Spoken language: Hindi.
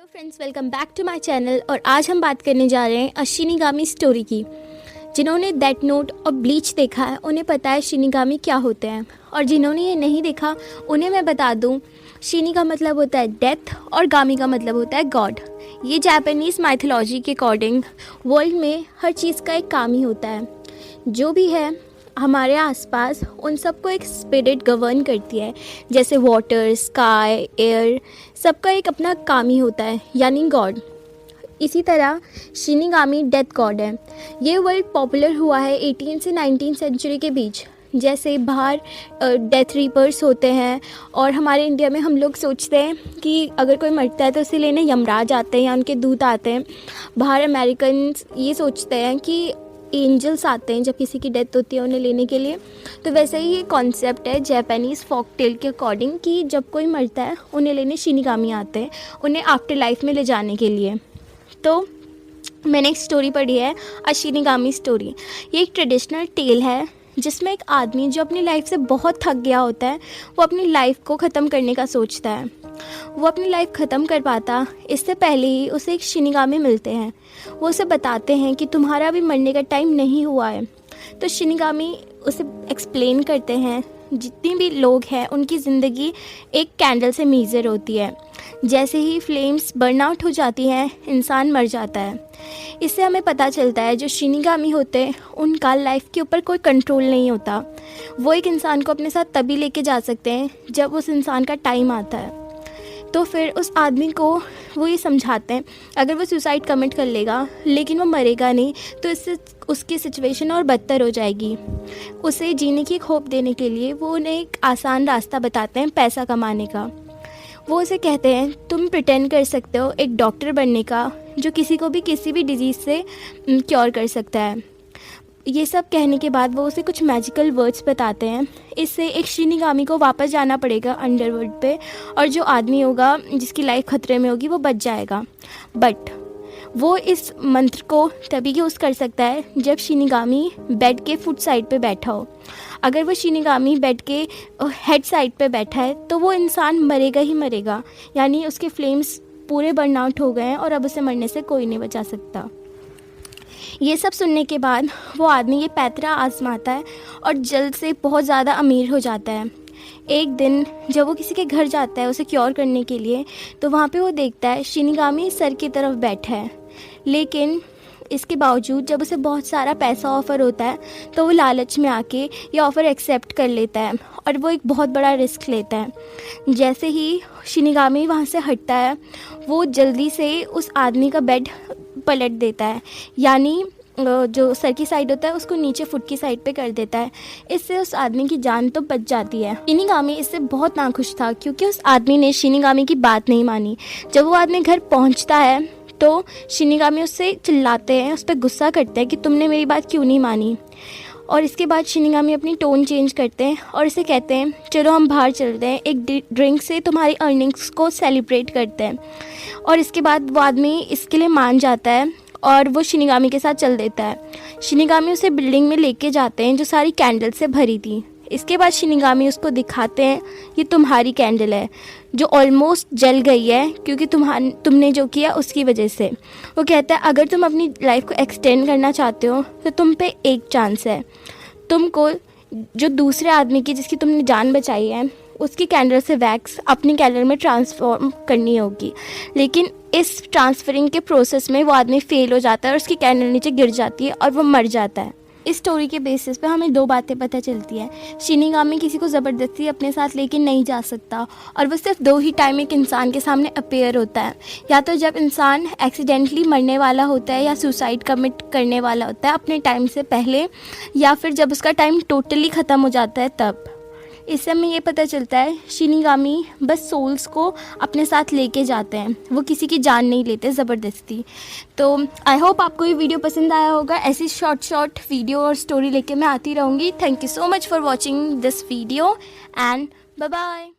Hello friends, welcome back to my channel. और आज हम बात करने जा रहे हैं शिनिगामी स्टोरी की। जिन्होंने डेथ नोट और ब्लीच देखा है उन्हें पता है शिनिगामी क्या होते हैं, और जिन्होंने ये नहीं देखा उन्हें मैं बता दूं, शिनी का मतलब होता है डेथ और गामी का मतलब होता है गॉड। ये जापानीज़ माइथोलॉजी के अकॉर्डिंग वर्ल्ड में हर चीज़ का एक काम ही होता है। जो भी है हमारे आसपास उन सबको एक स्पिरिट गवर्न करती है, जैसे वाटर, स्काई, एयर, सबका एक अपना काम ही होता है, यानी गॉड। इसी तरह शिनिगामी डेथ गॉड है। ये वर्ड पॉपुलर हुआ है 18 से 19 सेंचुरी के बीच। जैसे बाहर डेथ रीपर्स होते हैं, और हमारे इंडिया में हम लोग सोचते हैं कि अगर कोई मरता है तो उसे लेने यमराज आते हैं या उनके दूत आते हैं। बाहर अमेरिकन ये सोचते हैं कि एंजल्स आते हैं जब किसी की डेथ होती है उन्हें लेने के लिए। तो वैसे ही ये कॉन्सेप्ट है जापानीज़ फोक टेल के अकॉर्डिंग कि जब कोई मरता है उन्हें लेने शिनिगामी आते हैं, उन्हें आफ्टर लाइफ में ले जाने के लिए। तो मैंने एक स्टोरी पढ़ी है, अ शिनिगामी स्टोरी। ये एक ट्रेडिशनल टेल है जिसमें एक आदमी जो अपनी लाइफ से बहुत थक गया होता है, वो अपनी लाइफ को ख़त्म करने का सोचता है। वो अपनी लाइफ ख़त्म कर पाता इससे पहले ही उसे एक शिनिगामी मिलते हैं। वो उसे बताते हैं कि तुम्हारा अभी मरने का टाइम नहीं हुआ है। तो शिनिगामी उसे एक्सप्लेन करते हैं जितनी भी लोग हैं उनकी ज़िंदगी एक कैंडल से मीज़र होती है। जैसे ही फ्लेम्स बर्न आउट हो जाती हैं इंसान मर जाता है। इससे हमें पता चलता है जो शिनिगामी होते हैं उनका लाइफ के ऊपर कोई कंट्रोल नहीं होता। वो एक इंसान को अपने साथ तभी लेके जा सकते हैं जब उस इंसान का टाइम आता है। तो फिर उस आदमी को वो ये समझाते हैं अगर वो सुसाइड कमिट कर लेगा लेकिन वो मरेगा नहीं तो इससे उसकी सिचुएशन और बदतर हो जाएगी। उसे जीने की एक होप देने के लिए वो उन्हें एक आसान रास्ता बताते हैं पैसा कमाने का। वो उसे कहते हैं तुम प्रिटेंड कर सकते हो एक डॉक्टर बनने का जो किसी को भी किसी भी डिजीज़ से क्योर कर सकता है। ये सब कहने के बाद वो उसे कुछ मैजिकल वर्ड्स बताते हैं। इससे एक शिनिगामी को वापस जाना पड़ेगा अंडरवर्ल्ड पे, और जो आदमी होगा जिसकी लाइफ खतरे में होगी वो बच जाएगा। बट वो इस मंत्र को तभी यूज़ कर सकता है जब शिनिगामी बेड के फुट साइड पे बैठा हो। अगर वो शिनिगामी बेड के हेड साइड पे बैठा है तो वो इंसान मरेगा ही मरेगा, यानी उसके फ्लेम्स पूरे बर्न आउट हो गए हैं और अब उसे मरने से कोई नहीं बचा सकता। ये सब सुनने के बाद वो आदमी ये पैतरा आजमाता है और जल्द से बहुत ज़्यादा अमीर हो जाता है। एक दिन जब वो किसी के घर जाता है उसे क्योर करने के लिए, तो वहाँ पे वो देखता है शिनिगामी सर की तरफ बैठा है। लेकिन इसके बावजूद जब उसे बहुत सारा पैसा ऑफ़र होता है तो वो लालच में आके ये ऑफ़र एक्सेप्ट कर लेता है और वो एक बहुत बड़ा रिस्क लेता है। जैसे ही शिनिगामी वहाँ से हटता है वो जल्दी से उस आदमी का बेड पलट देता है, यानी जो सर की साइड होता है उसको नीचे फुट की साइड पे कर देता है। इससे उस आदमी की जान तो बच जाती है। शिनिगामी इससे बहुत नाखुश था क्योंकि उस आदमी ने शिनिगामी की बात नहीं मानी। जब वो आदमी घर पहुंचता है तो शिनिगामी उससे चिल्लाते हैं, उस पर गुस्सा करते हैं कि तुमने मेरी बात क्यों नहीं मानी। और इसके बाद शिनिगामी अपनी टोन चेंज करते हैं और इसे कहते हैं चलो हम बाहर चलते हैं, एक ड्रिंक से तुम्हारी अर्निंग्स को सेलिब्रेट करते हैं। और इसके बाद वो आदमी इसके लिए मान जाता है और वो शिनिगामी के साथ चल देता है। शिनिगामी उसे बिल्डिंग में लेके जाते हैं जो सारी कैंडल से भरी थी। इसके बाद शिनिगामी उसको दिखाते हैं ये तुम्हारी कैंडल है जो ऑलमोस्ट जल गई है क्योंकि तुमने जो किया उसकी वजह से। वो कहता है अगर तुम अपनी लाइफ को एक्सटेंड करना चाहते हो तो तुम पे एक चांस है। तुमको जो दूसरे आदमी की जिसकी तुमने जान बचाई है उसकी कैंडल से वैक्स अपनी कैंडल में ट्रांसफॉर्म करनी होगी। लेकिन इस ट्रांसफरिंग के प्रोसेस में वो आदमी फेल हो जाता है और उसकी कैंडल नीचे गिर जाती है और वो मर जाता है। इस स्टोरी के बेसिस पे हमें दो बातें पता चलती हैं। शिनिगामी किसी को ज़बरदस्ती अपने साथ लेके नहीं जा सकता, और वो सिर्फ दो ही टाइम एक इंसान के सामने अपीयर होता है। या तो जब इंसान एक्सीडेंटली मरने वाला होता है या सुसाइड कमिट करने वाला होता है अपने टाइम से पहले, या फिर जब उसका टाइम टोटली ख़त्म हो जाता है तब। इससे हमें ये पता चलता है शिनिगामी बस सोल्स को अपने साथ लेके जाते हैं, वो किसी की जान नहीं लेते ज़बरदस्ती। तो आई होप आपको ये वीडियो पसंद आया होगा। ऐसी शॉर्ट वीडियो और स्टोरी लेके मैं आती रहूँगी। Thank you so much for watching this video and bye bye.